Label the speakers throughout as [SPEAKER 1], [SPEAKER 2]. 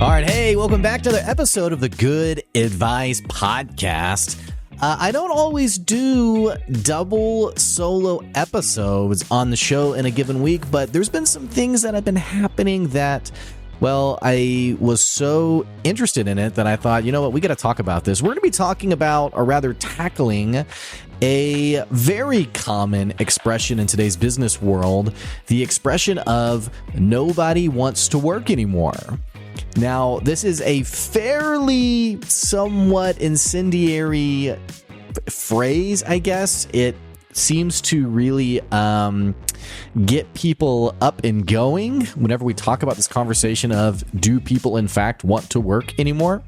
[SPEAKER 1] All right, hey, welcome back to another episode of the Good Advice Podcast. I don't always do double solo episodes on the show in a given week, but there's been some things that have been happening that, well, I was so interested in it that I thought, you know what, we got to talk about this. We're going to be talking about, or rather tackling, a very common expression in today's business world, the expression of nobody wants to work anymore. Now, this is a fairly somewhat incendiary phrase, I guess. It seems to really get people up and going whenever we talk about this conversation of, do people in fact want to work anymore?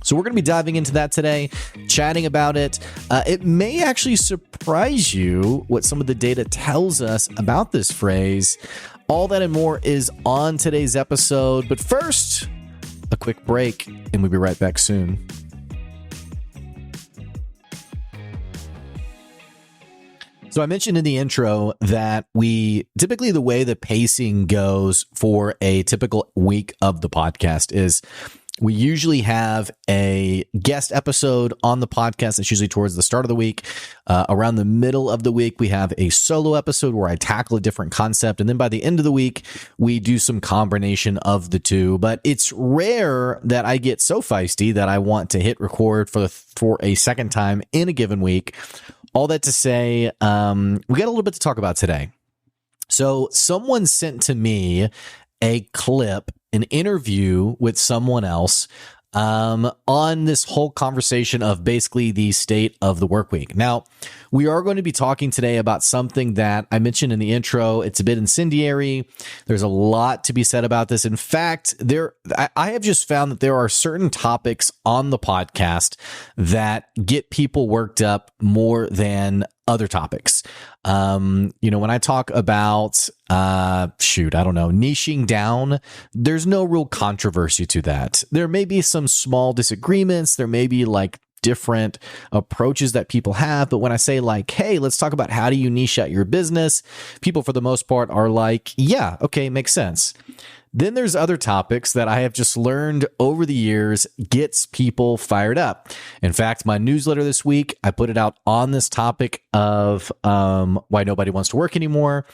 [SPEAKER 1] So we're going to be diving into that today, chatting about it. It may actually surprise you what some of the data tells us about this phrase. All that and more is on today's episode. But first, a quick break, and we'll be right back soon. So I mentioned in the intro that typically the way the pacing goes for a typical week of the podcast is we usually have a guest episode on the podcast. That's usually towards the start of the week. Around the middle of the week, we have a solo episode where I tackle a different concept. And then by the end of the week, we do some combination of the two. But it's rare that I get so feisty that I want to hit record for a second time in a given week. All that to say, we got a little bit to talk about today. So someone sent to me a clip, an interview with someone else on this whole conversation of basically the state of the work week. Now, we are going to be talking today about something that I mentioned in the intro. It's a bit incendiary. There's a lot to be said about this. In fact, I have just found that there are certain topics on the podcast that get people worked up more than other topics. When I talk about, niching down, there's no real controversy to that. There may be some small disagreements. There may be different approaches that people have. But when I say hey, let's talk about how do you niche out your business, people for the most part are like, yeah, okay, makes sense. Then there's other topics that I have just learned over the years gets people fired up. In fact, my newsletter this week, I put it out on this topic of why nobody wants to work anymore.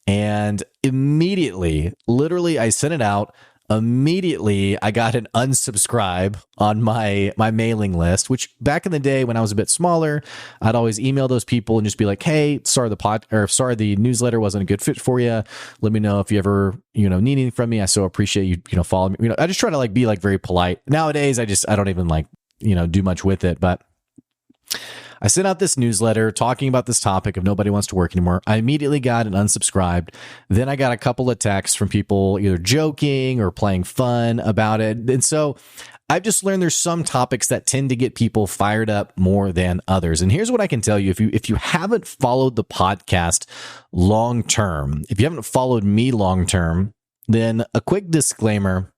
[SPEAKER 1] And immediately, literally, I sent it out. Immediately, I got an unsubscribe on my mailing list, which back in the day when I was a bit smaller, I'd always email those people and just be like, hey, sorry, the newsletter wasn't a good fit for you. Let me know if you ever, need anything from me. I so appreciate you, follow me. I just try to be very polite. Nowadays, I don't even do much with it, but I sent out this newsletter talking about this topic of nobody wants to work anymore. I immediately got an unsubscribed. Then I got a couple of texts from people either joking or playing fun about it. And so I've just learned there's some topics that tend to get people fired up more than others. And here's what I can tell you. If you haven't followed the podcast long term, if you haven't followed me long term, then a quick disclaimer.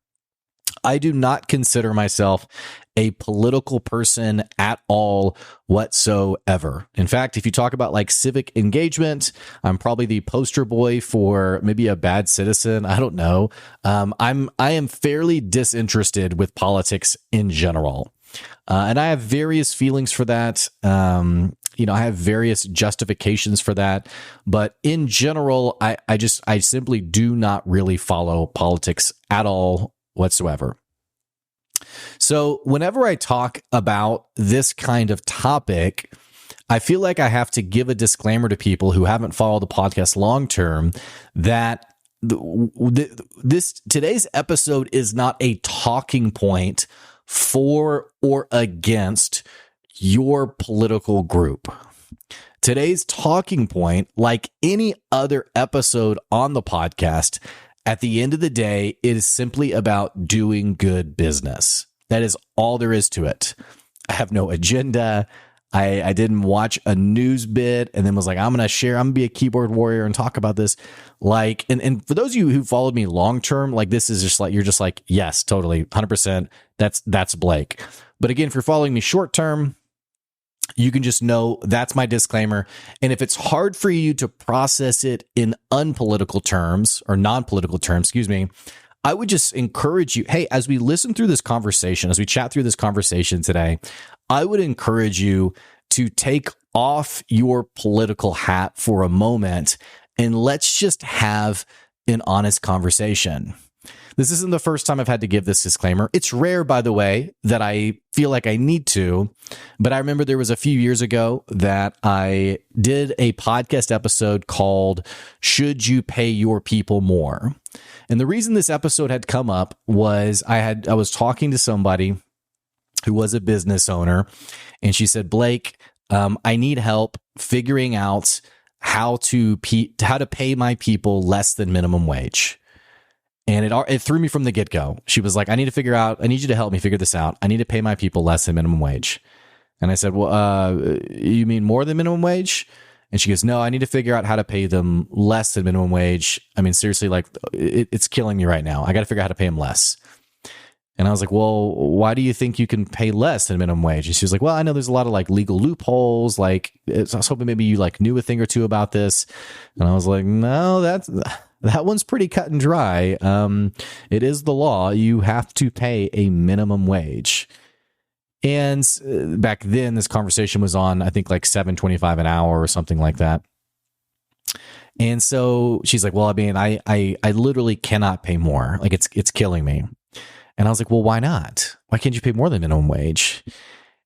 [SPEAKER 1] I do not consider myself a political person at all whatsoever. In fact, if you talk about civic engagement, I'm probably the poster boy for maybe a bad citizen. I don't know. I am fairly disinterested with politics in general. And I have various feelings for that. I have various justifications for that. But in general, I simply do not really follow politics at all whatsoever. So whenever I talk about this kind of topic, I feel like I have to give a disclaimer to people who haven't followed the podcast long term that today's episode is not a talking point for or against your political group. Today's talking point, like any other episode on the podcast, at the end of the day, it is simply about doing good business. That is all there is to it. I have no agenda. I didn't watch a news bit and then was like, I'm going to be a keyboard warrior and talk about this. And for those of you who followed me long term, this is just you're just like, yes, totally, 100%. That's Blake. But again, if you're following me short term, you can just know that's my disclaimer. And if it's hard for you to process it in unpolitical terms or non-political terms, I would just encourage you, hey, as we listen through this conversation, as we chat through this conversation today, I would encourage you to take off your political hat for a moment and let's just have an honest conversation. This isn't the first time I've had to give this disclaimer. It's rare, by the way, that I feel like I need to, but I remember there was a few years ago that I did a podcast episode called Should You Pay Your People More? And the reason this episode had come up was I was talking to somebody who was a business owner, and she said, Blake, I need help figuring out how to pay my people less than minimum wage. And it threw me from the get-go. She was like, I need you to help me figure this out. I need to pay my people less than minimum wage. And I said, well, you mean more than minimum wage? And she goes, no, I need to figure out how to pay them less than minimum wage. I mean, seriously, like it's killing me right now. I got to figure out how to pay them less. And I was like, well, why do you think you can pay less than minimum wage? And she was like, well, I know there's a lot of like legal loopholes. Like I was hoping maybe you like knew a thing or two about this. And I was like, no, that one's pretty cut and dry. It is the law. You have to pay a minimum wage. And back then, this conversation was on, I think, like $7.25 an hour or something like that. And so she's like, well, I mean, I literally cannot pay more. Like it's killing me. And I was like, well, why not? Why can't you pay more than minimum wage?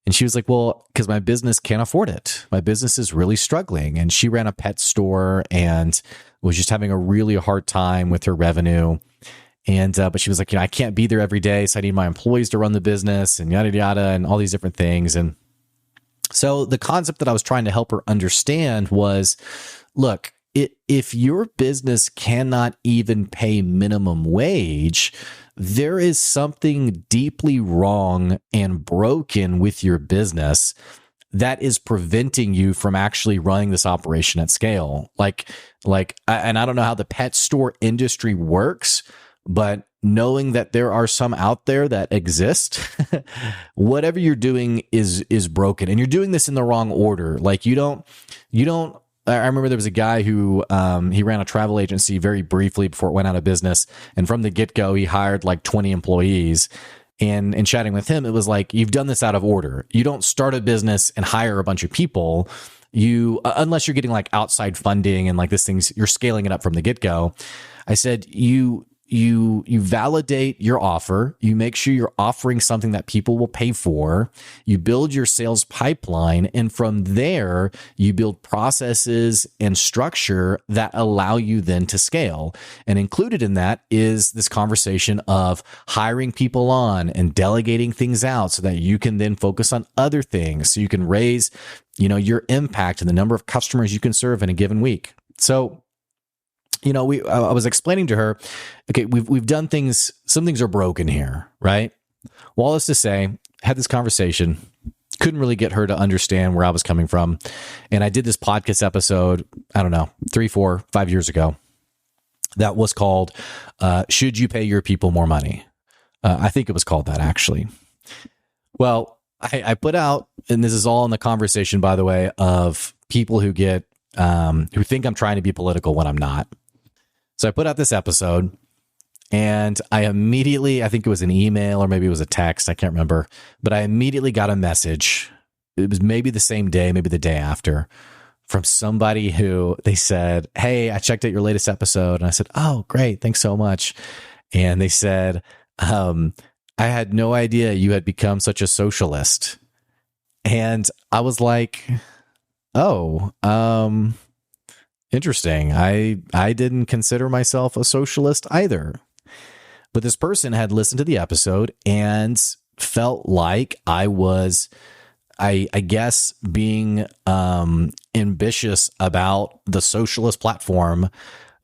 [SPEAKER 1] And she was like, well, because my business can't afford it. My business is really struggling. And she ran a pet store and was just having a really hard time with her revenue. And but she was like, I can't be there every day, so I need my employees to run the business and yada, yada, and all these different things. And so the concept that I was trying to help her understand was, look, if your business cannot even pay minimum wage, there is something deeply wrong and broken with your business that is preventing you from actually running this operation at scale. And I don't know how the pet store industry works, but knowing that there are some out there that exist, whatever you're doing is broken, and you're doing this in the wrong order. Like you don't. I remember there was a guy who he ran a travel agency very briefly before it went out of business, and from the get-go, he hired like 20 employees. And in chatting with him, it was like, you've done this out of order. You don't start a business and hire a bunch of people. You, unless you're getting like outside funding and like this thing's, you're scaling it up from the get-go. I said, you validate your offer. You make sure you're offering something that people will pay for. You build your sales pipeline. And from there, you build processes and structure that allow you then to scale. And included in that is this conversation of hiring people on and delegating things out so that you can then focus on other things. So you can raise, your impact and the number of customers you can serve in a given week. So, I was explaining to her, okay, we've done things, some things are broken here, right? Well, all this to say, had this conversation, couldn't really get her to understand where I was coming from. And I did this podcast episode, I don't know, 3, 4, 5 years ago that was called, Should You Pay Your People More Money? I think it was called that, actually. Well, I put out, and this is all in the conversation, by the way, of people who get, who think I'm trying to be political when I'm not. So I put out this episode, and I think it was an email or maybe it was a text, I can't remember, but I immediately got a message. It was maybe the same day, maybe the day after, from somebody who they said, hey, I checked out your latest episode. And I said, oh, great. Thanks so much. And they said, I had no idea you had become such a socialist. And I was like, oh, interesting. I didn't consider myself a socialist either. But this person had listened to the episode and felt like I was, I guess, being ambitious about the socialist platform,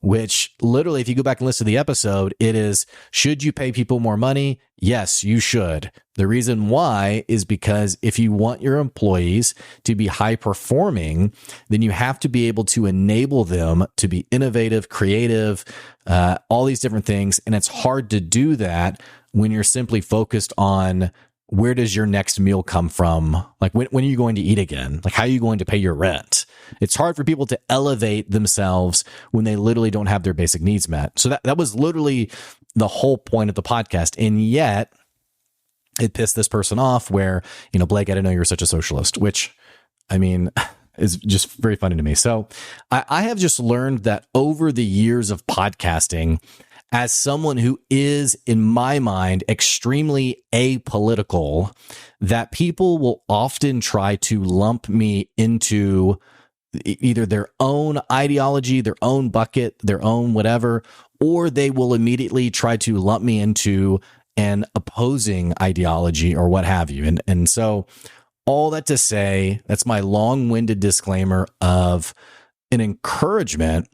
[SPEAKER 1] which literally, if you go back and listen to the episode, it is, should you pay people more money? Yes, you should. The reason why is because if you want your employees to be high performing, then you have to be able to enable them to be innovative, creative, all these different things. And it's hard to do that when you're simply focused on where does your next meal come from? Like, when are you going to eat again? Like, how are you going to pay your rent? It's hard for people to elevate themselves when they literally don't have their basic needs met. So that was literally the whole point of the podcast. And yet it pissed this person off where, Blake, I didn't know you were such a socialist, which, I mean, is just very funny to me. So I have just learned that over the years of podcasting, as someone who is, in my mind, extremely apolitical, that people will often try to lump me into either their own ideology, their own bucket, their own whatever, or they will immediately try to lump me into an opposing ideology or what have you. And so all that to say, that's my long-winded disclaimer of an encouragement,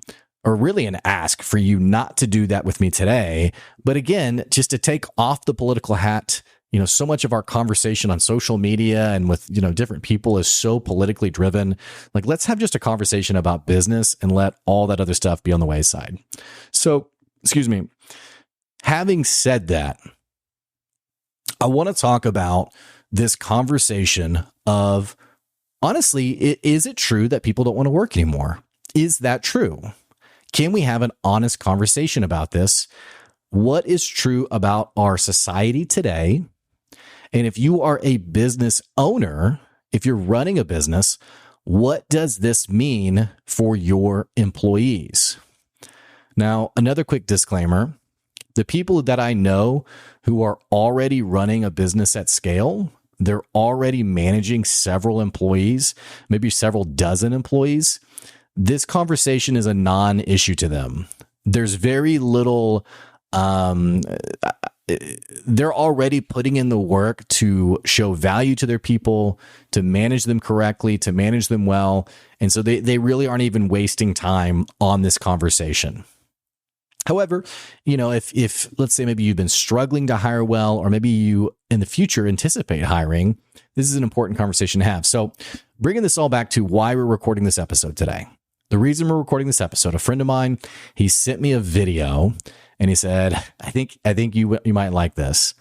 [SPEAKER 1] or really an ask for you not to do that with me today. But again, just to take off the political hat. So much of our conversation on social media and with, different people is so politically driven. Like, let's have just a conversation about business and let all that other stuff be on the wayside. So, excuse me. Having said that, I want to talk about this conversation of, honestly, is it true that people don't want to work anymore? Is that true? Can we have an honest conversation about this? What is true about our society today? And if you are a business owner, if you're running a business, what does this mean for your employees? Now, another quick disclaimer. The people that I know who are already running a business at scale, they're already managing several employees, maybe several dozen employees. This conversation is a non-issue to them. There's very little, they're already putting in the work to show value to their people, to manage them correctly, to manage them well. And so they really aren't even wasting time on this conversation. However, if let's say maybe you've been struggling to hire well, or maybe you in the future anticipate hiring, this is an important conversation to have. So bringing this all back to why we're recording this episode today. The reason we're recording this episode, a friend of mine, he sent me a video and he said, I think you might like this.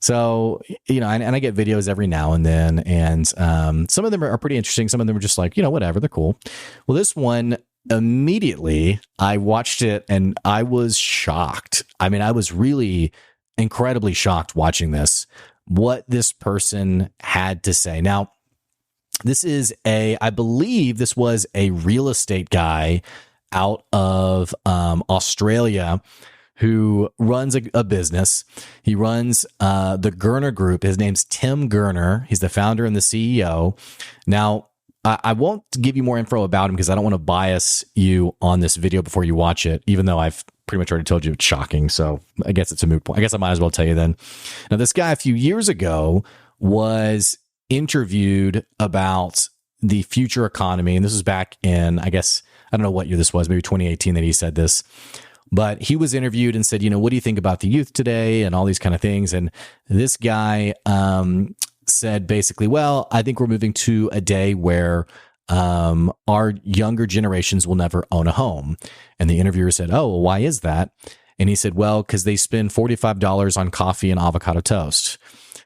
[SPEAKER 1] So, and I get videos every now and then, and some of them are pretty interesting. Some of them are just like, whatever, they're cool. Well, this one, immediately I watched it and I was shocked. I mean, I was really incredibly shocked watching this, what this person had to say. Now, I believe this was a real estate guy out of Australia who runs a business. He runs the Gurner Group. His name's Tim Gurner. He's the founder and the CEO. Now, I won't give you more info about him because I don't want to bias you on this video before you watch it, even though I've pretty much already told you it's shocking. So I guess it's a moot point. I guess I might as well tell you then. Now, this guy a few years ago was interviewed about the future economy. And this was back in, I guess, I don't know what year this was, maybe 2018 that he said this. But he was interviewed and said, what do you think about the youth today and all these kind of things? And this guy said basically, well, I think we're moving to a day where our younger generations will never own a home. And the interviewer said, oh, well, why is that? And he said, well, because they spend $45 on coffee and avocado toast,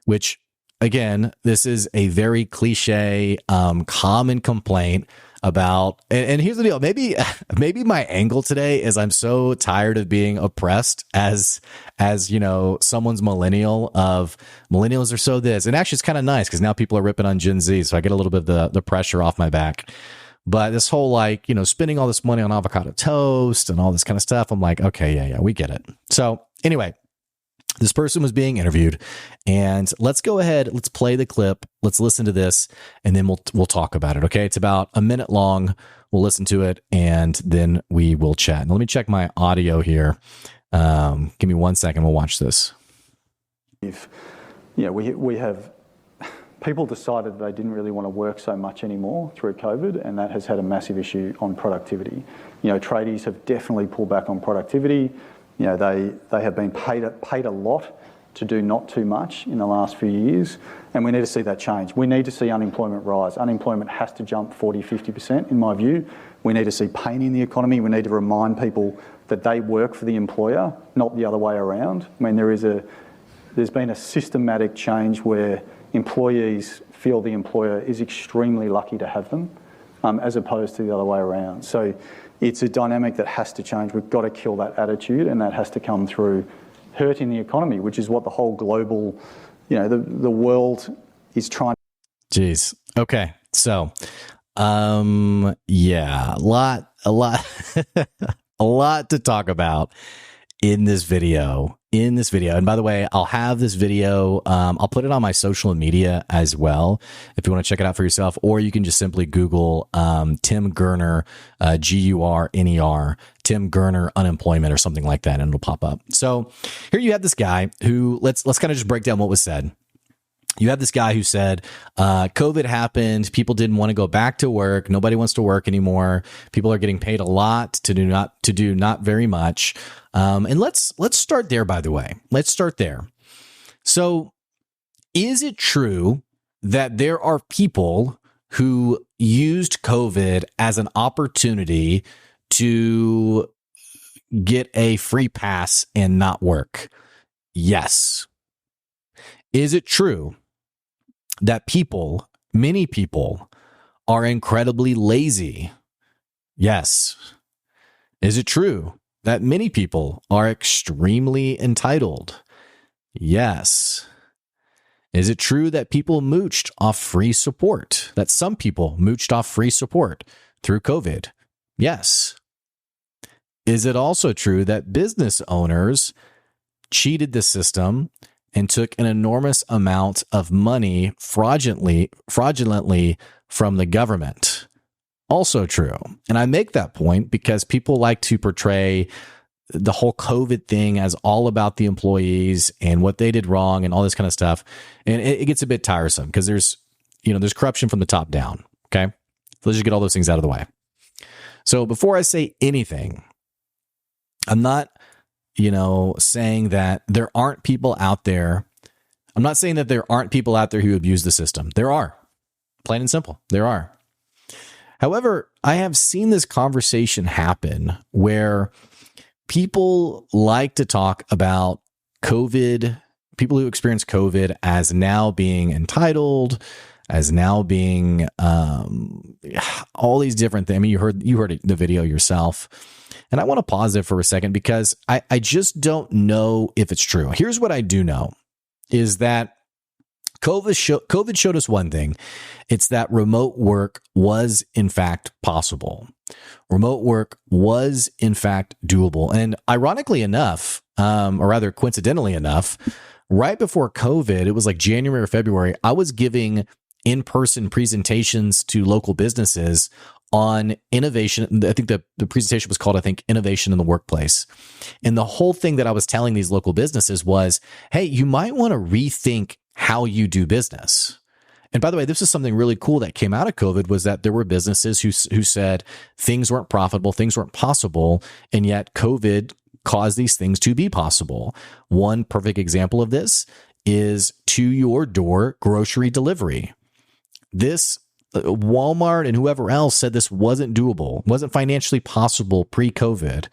[SPEAKER 1] which, again, this is a very cliche, common complaint about, and here's the deal. Maybe my angle today is I'm so tired of being oppressed as someone's millennial of millennials are so this. And actually it's kind of nice because now people are ripping on Gen Z. So I get a little bit of the pressure off my back. But this whole spending all this money on avocado toast and all this kind of stuff, I'm like, okay, yeah, we get it. So anyway, this person was being interviewed, and let's go ahead. Let's play the clip. Let's listen to this, and then we'll talk about it. Okay, it's about a minute long. We'll listen to it, and then we will chat. Now, let me check my audio here. Give me 1 second. We'll watch this.
[SPEAKER 2] We have people decided they didn't really want to work so much anymore through COVID, and that has had a massive issue on productivity. Tradies have definitely pulled back on productivity. They have been paid a lot to do not too much in the last few years, and we need to see that change. We need to see unemployment rise. Unemployment has to jump 40-50% in my view. We need to see pain in the economy. We need to remind people that they work for the employer, not the other way around. I mean, there is there's been a systematic change where employees feel the employer is extremely lucky to have them, as opposed to the other way around. So it's a dynamic that has to change. We've got to kill that attitude, and that has to come through hurting the economy, which is what the whole global, the world is trying.
[SPEAKER 1] Jeez. Okay. So, yeah, a lot, a lot to talk about in this video. And by the way, I'll have this video. I'll put it on my social media as well, if you want to check it out for yourself, or you can just simply Google, Tim Gurner, Gurner, Tim Gurner unemployment or something like that, and it'll pop up. So here you have this guy who, let's kind of just break down what was said. You have this guy who said, COVID happened. People didn't want to go back to work. Nobody wants to work anymore. People are getting paid a lot to do not very much. And let's start there, by the way. Let's start there. So is it true that there are people who used COVID as an opportunity to get a free pass and not work? Yes. Is it true that many people are incredibly lazy? Yes. Is it true that many people are extremely entitled? Yes. Is it true that people mooched off free support? That some people mooched off free support through COVID? Yes. Is it also true that business owners cheated the system and took an enormous amount of money fraudulently from the government? Also true. And I make that point because people like to portray the whole COVID thing as all about the employees and what they did wrong and all this kind of stuff. And it gets a bit tiresome because there's corruption from the top down. Okay. So let's just get all those things out of the way. So before I say anything, I'm not saying that there aren't people out there. I'm not saying that there aren't people out there who abuse the system. There are. Plain and simple. There are. However, I have seen this conversation happen where people like to talk about COVID, people who experience COVID as now being entitled, as now being all these different things. I mean, you heard the video yourself. And I want to pause there for a second because I just don't know if it's true. Here's what I do know is that COVID showed us one thing. It's that remote work was in fact possible. Remote work was in fact doable. And ironically enough, or rather coincidentally enough, right before COVID, it was like January or February, I was giving in-person presentations to local businesses on innovation. I think the presentation was called, Innovation in the Workplace. And the whole thing that I was telling these local businesses was, hey, you might want to rethink how you do business. And by the way, this is something really cool that came out of COVID was that there were businesses who said things weren't profitable, things weren't possible, and yet COVID caused these things to be possible. One perfect example of this is to your door grocery delivery. This Walmart and whoever else said this wasn't doable, wasn't financially possible pre-COVID.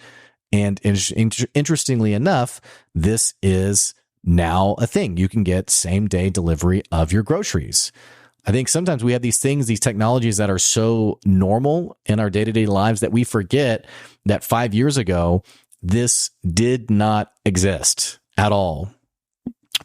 [SPEAKER 1] And interestingly enough, this is now a thing. You can get same-day delivery of your groceries. I think sometimes we have these things, these technologies that are so normal in our day-to-day lives that we forget that 5 years ago, this did not exist at all.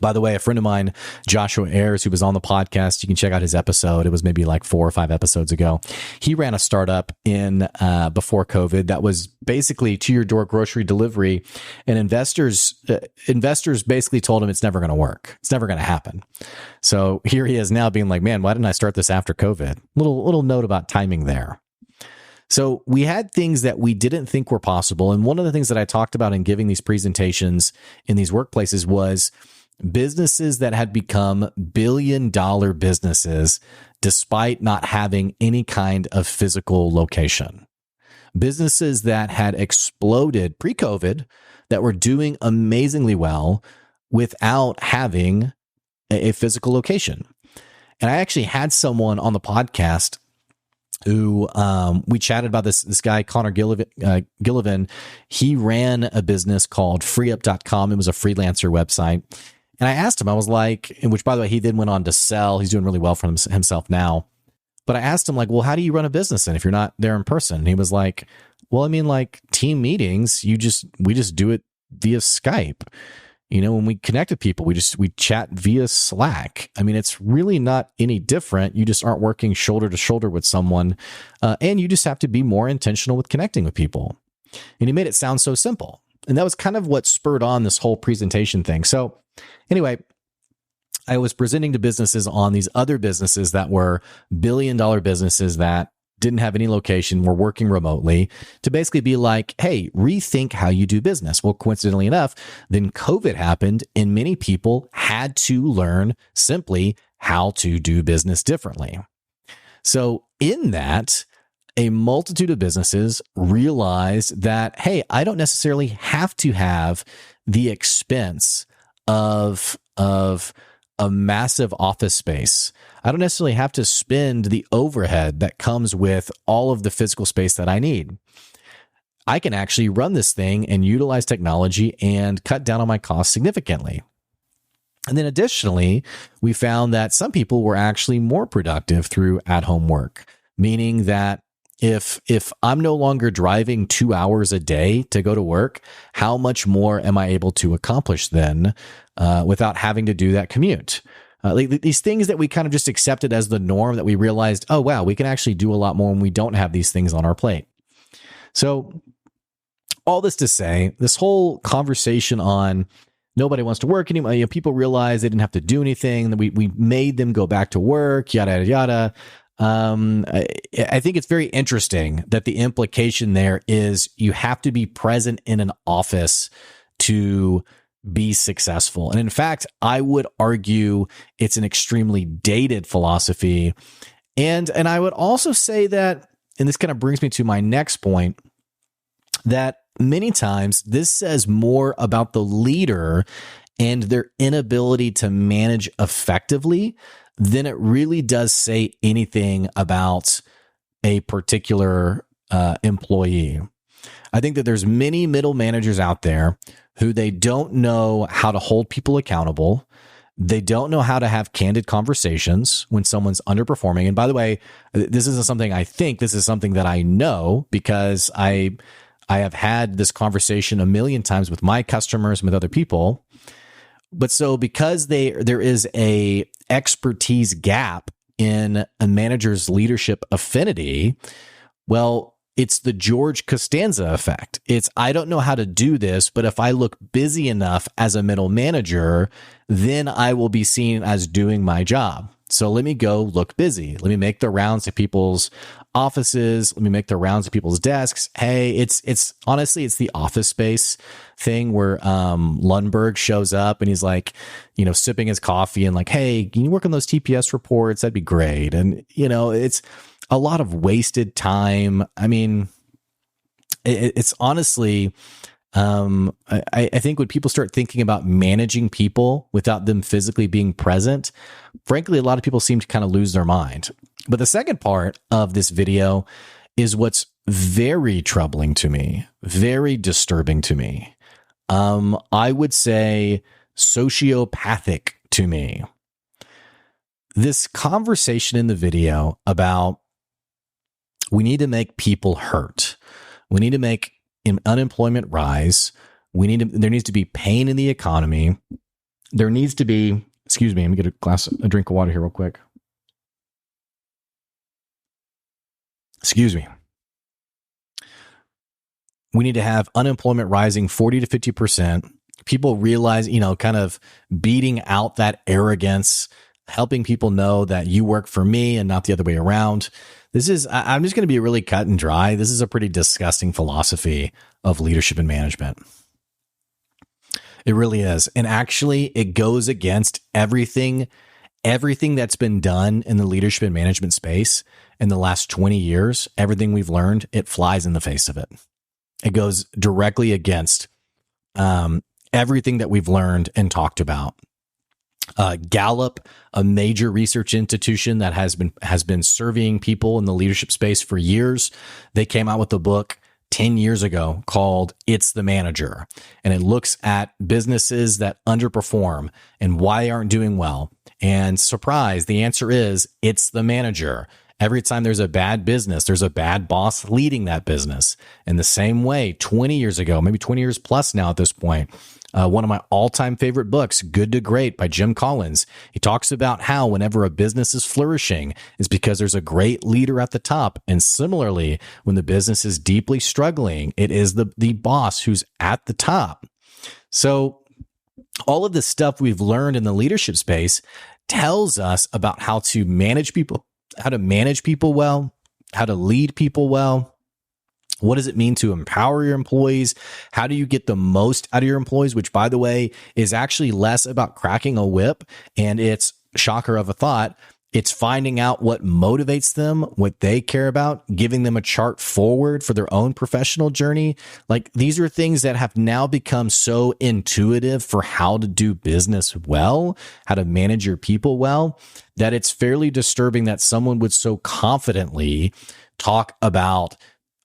[SPEAKER 1] By the way, a friend of mine, Joshua Ayers, who was on the podcast, you can check out his episode. It was maybe like 4 or 5 episodes ago. He ran a startup in before COVID that was basically to your door grocery delivery, and investors basically told him it's never going to work. It's never going to happen. So here he is now being like, man, why didn't I start this after COVID? Little note about timing there. So we had things that we didn't think were possible. And one of the things that I talked about in giving these presentations in these workplaces was businesses that had become billion-dollar businesses despite not having any kind of physical location. Businesses that had exploded pre-COVID that were doing amazingly well without having a physical location. And I actually had someone on the podcast who we chatted about this guy, Connor Gillivan. He ran a business called freeup.com. It was a freelancer website. And I asked him, I was like, which by the way, he then went on to sell. He's doing really well for himself now. But I asked him, like, well, how do you run a business then if you're not there in person? And he was like, well, I mean, like team meetings, we just do it via Skype. When we connect with people, we chat via Slack. I mean, it's really not any different. You just aren't working shoulder to shoulder with someone. And you just have to be more intentional with connecting with people. And he made it sound so simple. And that was kind of what spurred on this whole presentation thing. So anyway, I was presenting to businesses on these other businesses that were billion-dollar businesses that didn't have any location, were working remotely, to basically be like, hey, rethink how you do business. Well, coincidentally enough, then COVID happened and many people had to learn simply how to do business differently. So in that, a multitude of businesses realized that, hey, I don't necessarily have to have the expense of a massive office space. I don't necessarily have to spend the overhead that comes with all of the physical space that I need. I can actually run this thing and utilize technology and cut down on my costs significantly. And then additionally, we found that some people were actually more productive through at-home work, meaning that if I'm no longer driving 2 hours a day to go to work, how much more am I able to accomplish then without having to do that commute? These things that we kind of just accepted as the norm, that we realized, oh, wow, we can actually do a lot more when we don't have these things on our plate. So all this to say, this whole conversation on nobody wants to work anymore, people realize they didn't have to do anything, that we made them go back to work, yada, yada, yada. I think it's very interesting that the implication there is you have to be present in an office to be successful. And in fact, I would argue it's an extremely dated philosophy. And I would also say that, and this kind of brings me to my next point, that many times this says more about the leader and their inability to manage effectively than it really does say anything about a particular employee. I think that there's many middle managers out there who they don't know how to hold people accountable. They don't know how to have candid conversations when someone's underperforming. And by the way, this isn't something I think, this is something that I know, because I have had this conversation a million times with my customers and with other people. But so because there is a expertise gap in a manager's leadership affinity, well, it's the George Costanza effect. It's, I don't know how to do this, but if I look busy enough as a middle manager, then I will be seen as doing my job. So let me go look busy. Let me make the rounds to people's offices. Let me make the rounds to people's desks. Hey, it's honestly, it's the Office Space thing where Lundberg shows up and he's like, sipping his coffee and like, hey, can you work on those TPS reports? That'd be great. And, it's a lot of wasted time. I mean, it's honestly, I think when people start thinking about managing people without them physically being present, frankly, a lot of people seem to kind of lose their mind. But the second part of this video is what's very troubling to me, very disturbing to me. I would say sociopathic to me. This conversation in the video about we need to make people hurt. We need to make unemployment rise. There needs to be pain in the economy. There needs to be, excuse me, let me get a drink of water here real quick. Excuse me. We need to have unemployment rising 40 to 50%. People realize, kind of beating out that arrogance, helping people know that you work for me and not the other way around. I'm just going to be really cut and dry. This is a pretty disgusting philosophy of leadership and management. It really is. And actually, it goes against everything that's been done in the leadership and management space in the last 20 years. Everything we've learned, it flies in the face of it. It goes directly against everything that we've learned and talked about. Gallup, a major research institution that has been surveying people in the leadership space for years, they came out with a book 10 years ago called It's the Manager. And it looks at businesses that underperform and why they aren't doing well. And surprise, the answer is it's the manager. Every time there's a bad business, there's a bad boss leading that business. In the same way, 20 years ago, maybe 20 years plus now at this point, one of my all-time favorite books, Good to Great by Jim Collins, he talks about how whenever a business is flourishing, it's because there's a great leader at the top. And similarly, when the business is deeply struggling, it is the boss who's at the top. So all of this stuff we've learned in the leadership space tells us about how to manage people well, how to lead people well. What does it mean to empower your employees? How do you get the most out of your employees? Which, by the way, is actually less about cracking a whip. And it's, shocker of a thought, it's finding out what motivates them, what they care about, giving them a chart forward for their own professional journey. Like, these are things that have now become so intuitive for how to do business well, how to manage your people well, that it's fairly disturbing that someone would so confidently talk about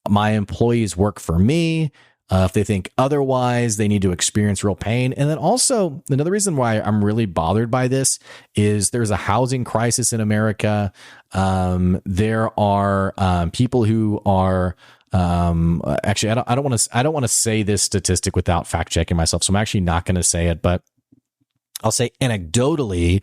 [SPEAKER 1] my employees work for me. If they think otherwise, they need to experience real pain. And then also, another reason why I'm really bothered by this is there's a housing crisis in America. There are people who are actually, I don't want to say this statistic without fact checking myself, so I'm actually not going to say it. But I'll say anecdotally,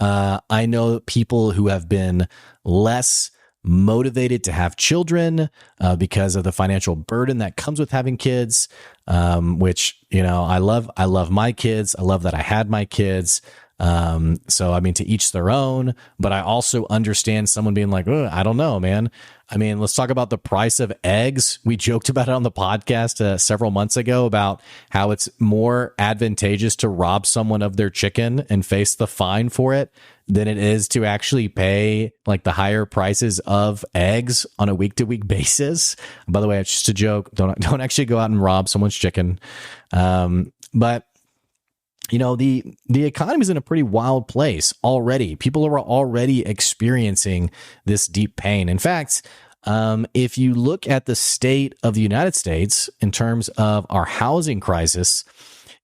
[SPEAKER 1] I know people who have been less motivated to have children because of the financial burden that comes with having kids, which, you know, I love my kids. I love that I had my kids. So, I mean, to each their own, but I also understand someone being like, I don't know, man. I mean, let's talk about the price of eggs. We joked about it on the podcast several months ago about how it's more advantageous to rob someone of their chicken and face the fine for it than it is to actually pay like the higher prices of eggs on a week-to-week basis. By the way, it's just a joke. Don't actually go out and rob someone's chicken. But you know, the economy is in a pretty wild place already. People are already experiencing this deep pain. In fact, if you look at the state of the United States in terms of our housing crisis,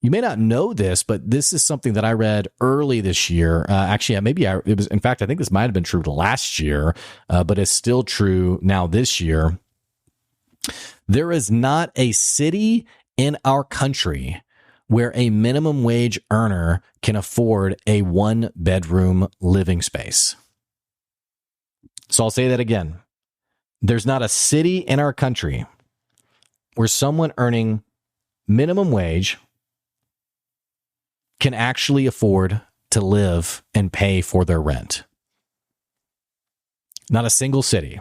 [SPEAKER 1] you may not know this, but this is something that I read early this year. Actually, it was. In fact, I think this might have been true last year, but it's still true now this year. There is not a city in our country where a minimum wage earner can afford a 1-bedroom living space. So I'll say that again. There's not a city in our country where someone earning minimum wage can actually afford to live and pay for their rent. Not a single city.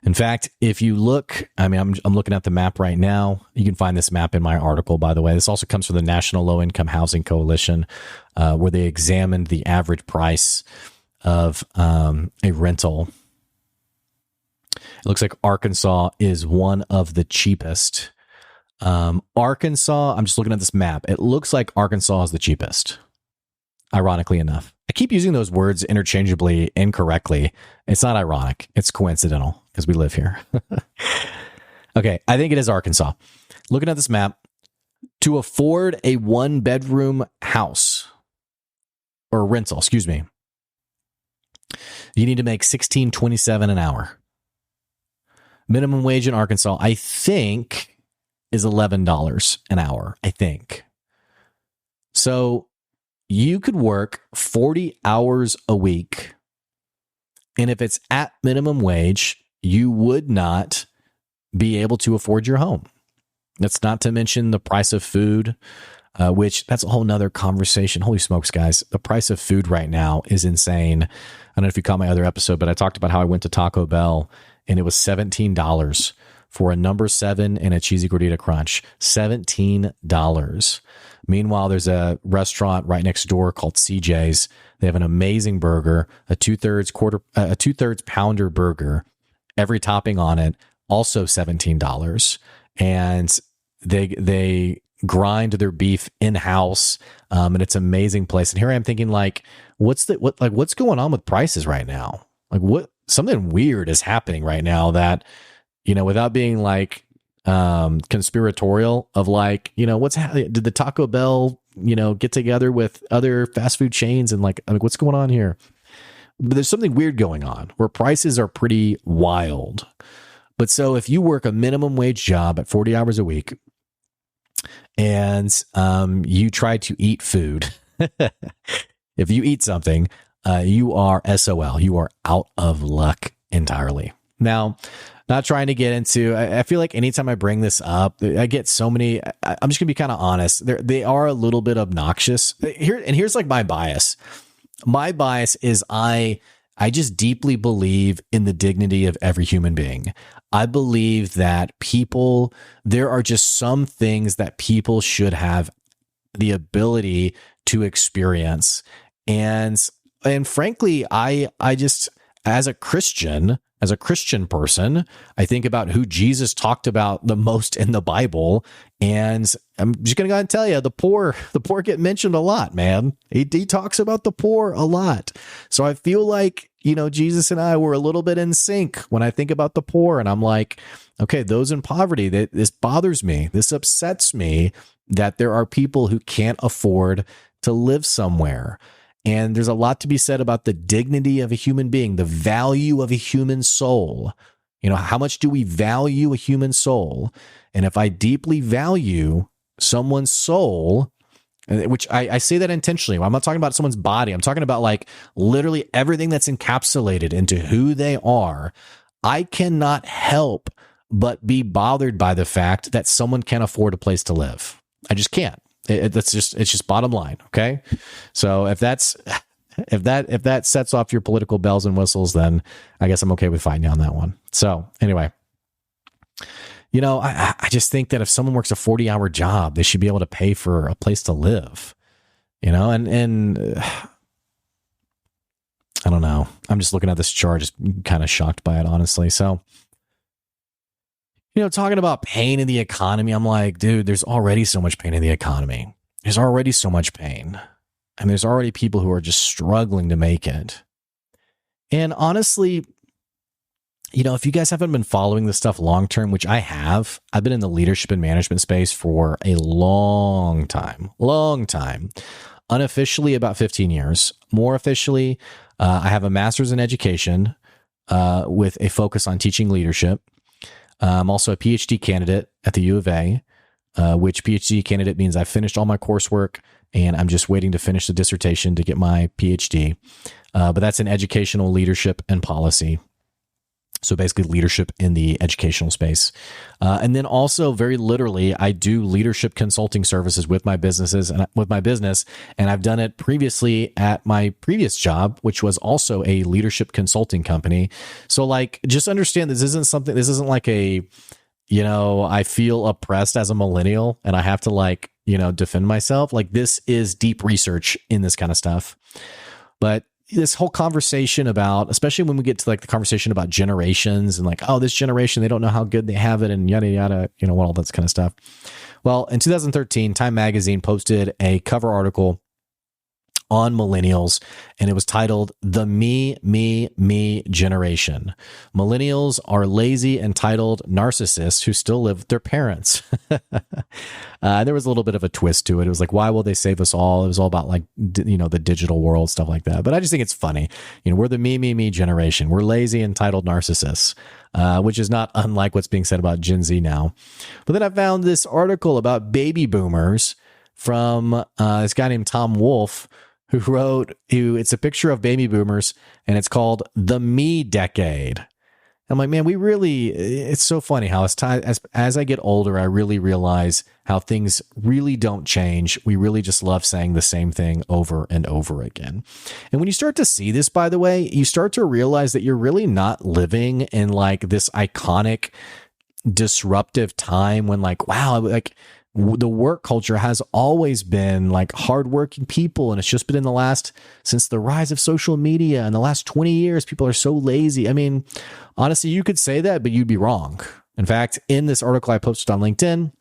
[SPEAKER 1] In fact, if you look, I mean, I'm looking at the map right now. You can find this map in my article, by the way. This also comes from the National Low Income Housing Coalition, where they examined the average price of a rental. It looks like Arkansas is one of the cheapest. Arkansas, I'm just looking at this map. It looks like Arkansas is the cheapest, ironically enough. I keep using those words interchangeably incorrectly. It's not ironic. It's coincidental because we live here. Okay, I think it is Arkansas. Looking at this map, to afford a 1-bedroom house or rental, excuse me, you need to make $16.27 an hour. Minimum wage in Arkansas, I think, is $11 an hour, I think. So you could work 40 hours a week, and if it's at minimum wage, you would not be able to afford your home. That's not to mention the price of food, which that's a whole nother conversation. Holy smokes, guys. The price of food right now is insane. I don't know if you caught my other episode, but I talked about how I went to Taco Bell and it was $17 for a number 7 and a cheesy gordita crunch. $17. Meanwhile, there's a restaurant right next door called CJ's. They have an amazing burger, a 2/3 pounder burger, every topping on it, also $17. And they grind their beef in-house, and it's an amazing place. And here I am thinking, like, what's going on with prices right now? Like, what something weird is happening right now that, without being like conspiratorial of like, did the Taco Bell, get together with other fast food chains and like what's going on here? But there's something weird going on where prices are pretty wild. But so if you work a minimum wage job at 40 hours a week and you try to eat food, if you eat something, you are SOL. You are out of luck entirely. Now, not trying to get into, I feel like anytime I bring this up, I get so many, I'm just gonna be kind of honest. They are a little bit obnoxious. Here's like my bias. My bias is I just deeply believe in the dignity of every human being. I believe that there are just some things that people should have the ability to experience. And frankly, I just, as a Christian person, I think about who Jesus talked about the most in the Bible. And I'm just going to go ahead and tell you, the poor get mentioned a lot, man. He talks about the poor a lot. So I feel like, Jesus and I were a little bit in sync when I think about the poor. And I'm like, okay, those in poverty, this bothers me. This upsets me that there are people who can't afford to live somewhere. And there's a lot to be said about the dignity of a human being, the value of a human soul. How much do we value a human soul? And if I deeply value someone's soul, which I say that intentionally, I'm not talking about someone's body. I'm talking about like literally everything that's encapsulated into who they are. I cannot help but be bothered by the fact that someone can't afford a place to live. I just can't. It's just bottom line. Okay. So if that sets off your political bells and whistles, then I guess I'm okay with fighting you on that one. So anyway, I just think that if someone works a 40-hour job, they should be able to pay for a place to live, and I don't know. I'm just looking at this chart, just kind of shocked by it, honestly. So, talking about pain in the economy, I'm like, dude, there's already so much pain in the economy. There's already so much pain. And there's already people who are just struggling to make it. And honestly, if you guys haven't been following this stuff long term, which I have, I've been in the leadership and management space for a long time. Unofficially, about 15 years. More officially, I have a master's in education with a focus on teaching leadership. I'm also a PhD candidate at the U of A, which PhD candidate means I finished all my coursework and I'm just waiting to finish the dissertation to get my PhD. But that's in educational leadership and policy. So basically leadership in the educational space. And then also very literally, I do leadership consulting services with my business. And I've done it previously at my previous job, which was also a leadership consulting company. So like, just understand this isn't like a, I feel oppressed as a millennial and I have to defend myself. Like this is deep research in this kind of stuff. But this whole conversation about, especially when we get to like the conversation about generations and like, oh, this generation, they don't know how good they have it and yada, yada, all that kind of stuff. Well, in 2013, Time Magazine posted a cover article on millennials, and it was titled "The Me Generation. Millennials are lazy, entitled narcissists who still live with their parents." There was a little bit of a twist to it. It was like, why will they save us all? It was all about the digital world, stuff like that. But I just think it's funny. We're the me generation. We're lazy, entitled narcissists, which is not unlike what's being said about Gen Z now. But then I found this article about baby boomers from this guy named Tom Wolfe, it's a picture of baby boomers and it's called The Me Decade. I'm like, man, it's so funny how as I get older, I really realize how things really don't change. We really just love saying the same thing over and over again. And when you start to see this, by the way, you start to realize that you're really not living in like this iconic disruptive time when like, wow, like the work culture has always been like hardworking people. And it's just been since the rise of social media in the last 20 years, people are so lazy. I mean, honestly, you could say that, but you'd be wrong. In fact, in this article I posted on LinkedIn,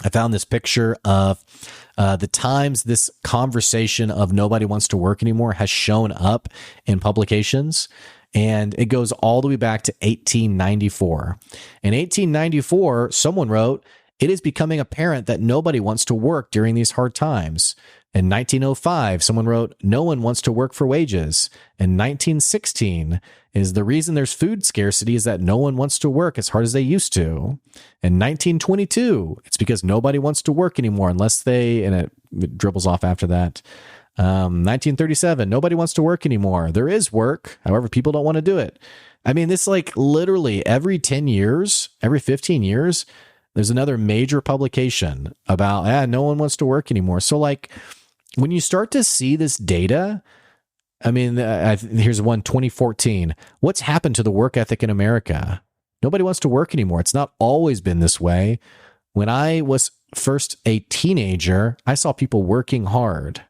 [SPEAKER 1] I found this picture of the times this conversation of nobody wants to work anymore has shown up in publications. And it goes all the way back to 1894. In 1894, someone wrote, "It is becoming apparent that nobody wants to work during these hard times." In 1905, someone wrote, "No one wants to work for wages." In 1916, is the reason there's food scarcity is that no one wants to work as hard as they used to. In 1922, it's because nobody wants to work anymore unless they, and it dribbles off after that. 1937, nobody wants to work anymore. There is work. However, people don't want to do it. I mean, this like literally every 10 years, every 15 years, there's another major publication about, no one wants to work anymore. So like when you start to see this data, I mean, here's one, 2014. What's happened to the work ethic in America? Nobody wants to work anymore. It's not always been this way. When I was first a teenager, I saw people working hard.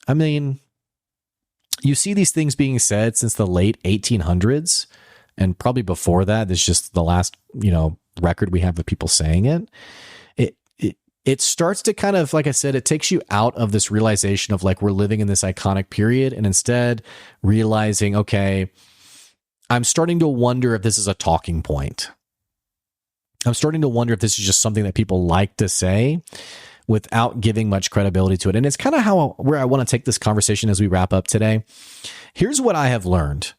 [SPEAKER 1] I mean, you see these things being said since the late 1800s, and probably before that. This is just the last, record we have of people saying it. It starts to kind of, like I said, it takes you out of this realization of like we're living in this iconic period, and instead realizing, okay, I'm starting to wonder if this is a talking point. I'm starting to wonder if this is just something that people like to say without giving much credibility to it. And it's kind of where I want to take this conversation as we wrap up today. Here's what I have learned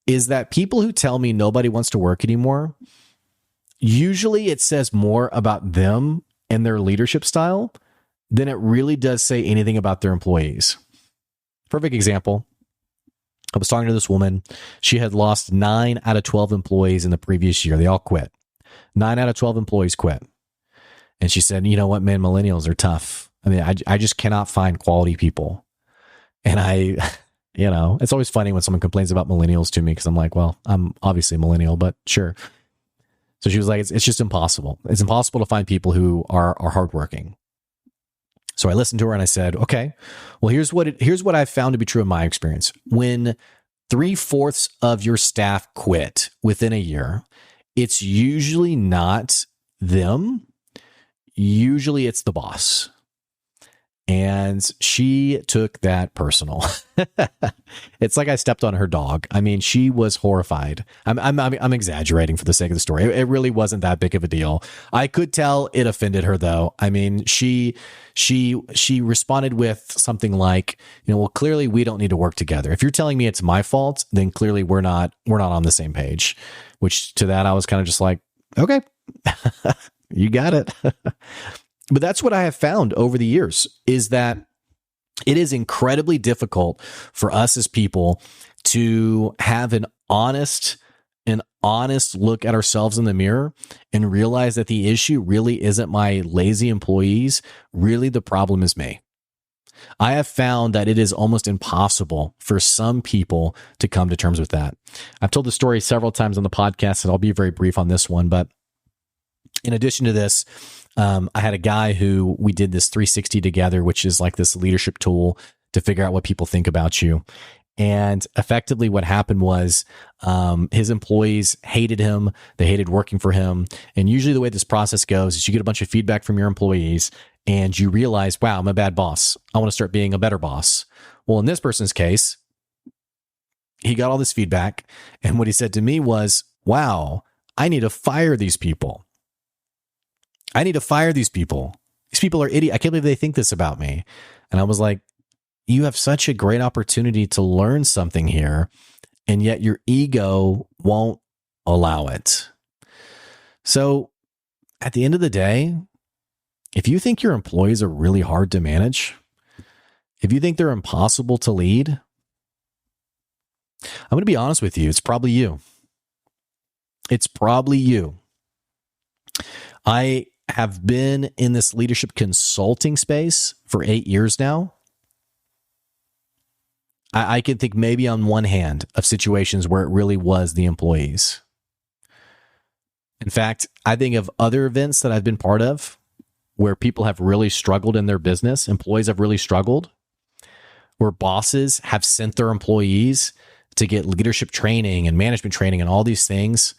[SPEAKER 1] is that people who tell me nobody wants to work anymore, usually it says more about them and their leadership style than it really does say anything about their employees. Perfect example. I was talking to this woman. She had lost 9 out of 12 employees in the previous year. They all quit. 9 out of 12 employees quit. And she said, you know what, man, millennials are tough. I mean, I just cannot find quality people. And it's always funny when someone complains about millennials to me because I'm like, well, I'm obviously a millennial, but sure. So she was like, it's just impossible. It's impossible to find people who are hardworking. So I listened to her and I said, okay, well, here's what I've found to be true in my experience. When 3/4 of your staff quit within a year, it's usually not them. Usually it's the boss. And she took that personal. It's like I stepped on her dog. I mean, she was horrified. I'm exaggerating for the sake of the story. It really wasn't that big of a deal. I could tell it offended her, though. I mean, she responded with something like, well, clearly we don't need to work together. If you're telling me it's my fault, then clearly we're not on the same page. Which to that I was kind of just like, okay, you got it. But that's what I have found over the years is that it is incredibly difficult for us as people to have an honest look at ourselves in the mirror and realize that the issue really isn't my lazy employees. Really, the problem is me. I have found that it is almost impossible for some people to come to terms with that. I've told the story several times on the podcast, and I'll be very brief on this one, but in addition to this, I had a guy who we did this 360 together, which is like this leadership tool to figure out what people think about you. And effectively what happened was his employees hated him. They hated working for him. And usually the way this process goes is you get a bunch of feedback from your employees and you realize, wow, I'm a bad boss. I want to start being a better boss. Well, in this person's case, he got all this feedback. And what he said to me was, wow, I need to fire these people. I need to fire these people. These people are idiots. I can't believe they think this about me. And I was like, you have such a great opportunity to learn something here, and yet your ego won't allow it. So at the end of the day, if you think your employees are really hard to manage, if you think they're impossible to lead, I'm going to be honest with you. It's probably you. It's probably you. I have been in this leadership consulting space for 8 years now. I can think maybe on one hand of situations where it really was the employees. In fact, I think of other events that I've been part of where people have really struggled in their business, employees have really struggled, where bosses have sent their employees to get leadership training and management training and all these things,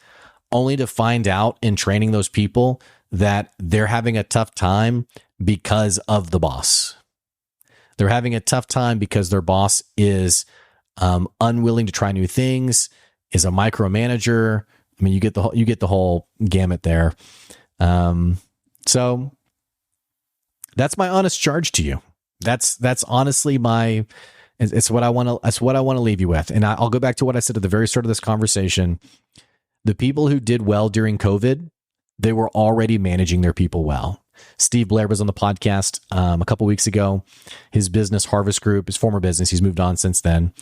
[SPEAKER 1] only to find out in training those people that they're having a tough time because of the boss. They're having a tough time because their boss is unwilling to try new things, is a micromanager. I mean, you get the whole gamut there. So that's my honest charge to you. That's honestly it's what I want to leave you with. And I'll go back to what I said at the very start of this conversation. The people who did well during COVID, they were already managing their people well. Steve Blair was on the podcast a couple weeks ago. His business, Harvest Group, his former business, he's moved on since then,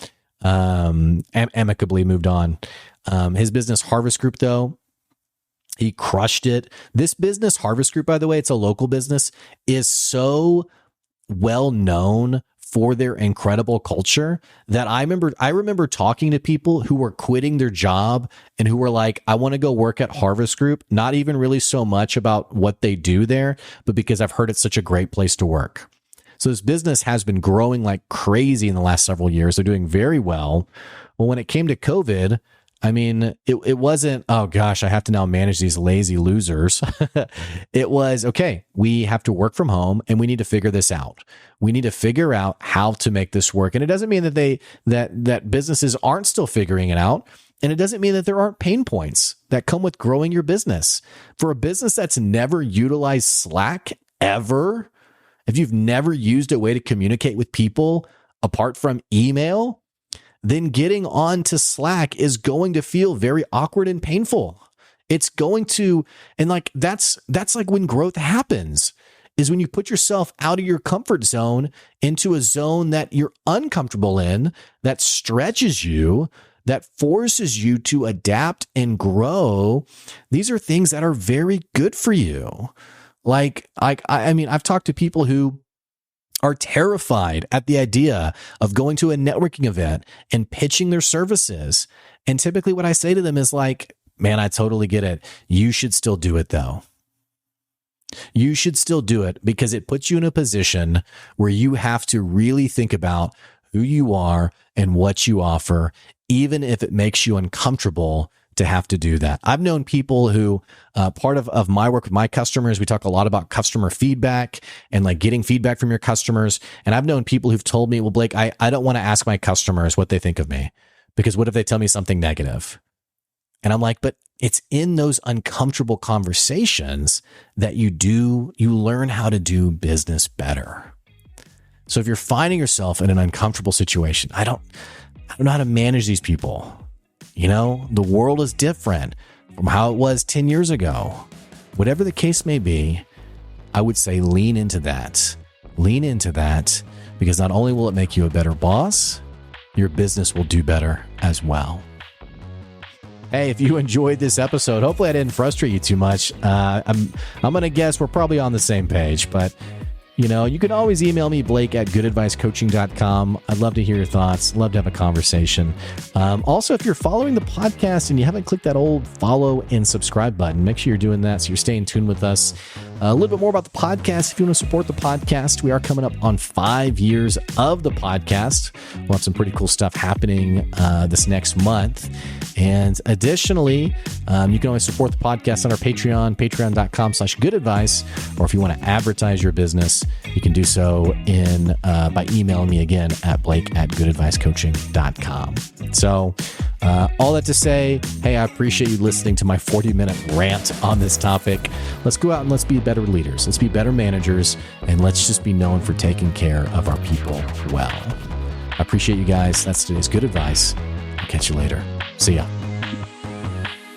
[SPEAKER 1] amicably moved on. His business, Harvest Group, though, he crushed it. This business, Harvest Group, by the way, it's a local business, is so well known for their incredible culture that I remember talking to people who were quitting their job and who were like, I want to go work at Harvest Group, not even really so much about what they do there, but because I've heard it's such a great place to work. So this business has been growing like crazy in the last several years. They're doing very well. Well, when it came to COVID, I mean, it wasn't, oh gosh, I have to now manage these lazy losers. It was, okay, we have to work from home and we need to figure this out. We need to figure out how to make this work. And it doesn't mean that that businesses aren't still figuring it out. And it doesn't mean that there aren't pain points that come with growing your business. For a business that's never utilized Slack ever, if you've never used a way to communicate with people apart from email, then getting onto Slack is going to feel very awkward and painful. It's going to, and like that's like when growth happens, is when you put yourself out of your comfort zone into a zone that you're uncomfortable in, that stretches you, that forces you to adapt and grow. These are things that are very good for you. I mean, I've talked to people who are terrified at the idea of going to a networking event and pitching their services. And typically what I say to them is like, man, I totally get it. You should still do it though. You should still do it because it puts you in a position where you have to really think about who you are and what you offer, even if it makes you uncomfortable to have to do that. I've known people who, part of my work with my customers, we talk a lot about customer feedback and like getting feedback from your customers. And I've known people who've told me, well, Blake, I don't want to ask my customers what they think of me because what if they tell me something negative? And I'm like, but it's in those uncomfortable conversations that you learn how to do business better. So if you're finding yourself in an uncomfortable situation, I don't know how to manage these people. You know, the world is different from how it was 10 years ago. Whatever the case may be, I would say lean into that. Lean into that because not only will it make you a better boss, your business will do better as well. Hey, if you enjoyed this episode, hopefully I didn't frustrate you too much. I'm going to guess we're probably on the same page, but you know, you can always email me, blake@goodadvicecoaching.com. I'd love to hear your thoughts. Love to have a conversation. Also, if you're following the podcast and you haven't clicked that old follow and subscribe button, make sure you're doing that so you're staying tuned with us. A little bit more about the podcast. If you want to support the podcast, we are coming up on 5 years of the podcast. We'll have some pretty cool stuff happening this next month. And additionally, you can always support the podcast on our Patreon, patreon.com/goodadvice. Or if you want to advertise your business, you can do so by emailing me again at blake@goodadvicecoaching.com. So all that to say, hey, I appreciate you listening to my 40-minute rant on this topic. Let's go out and let's be better leaders. Let's be better managers. And let's just be known for taking care of our people well. I appreciate you guys. That's today's good advice. I'll catch you later. See ya.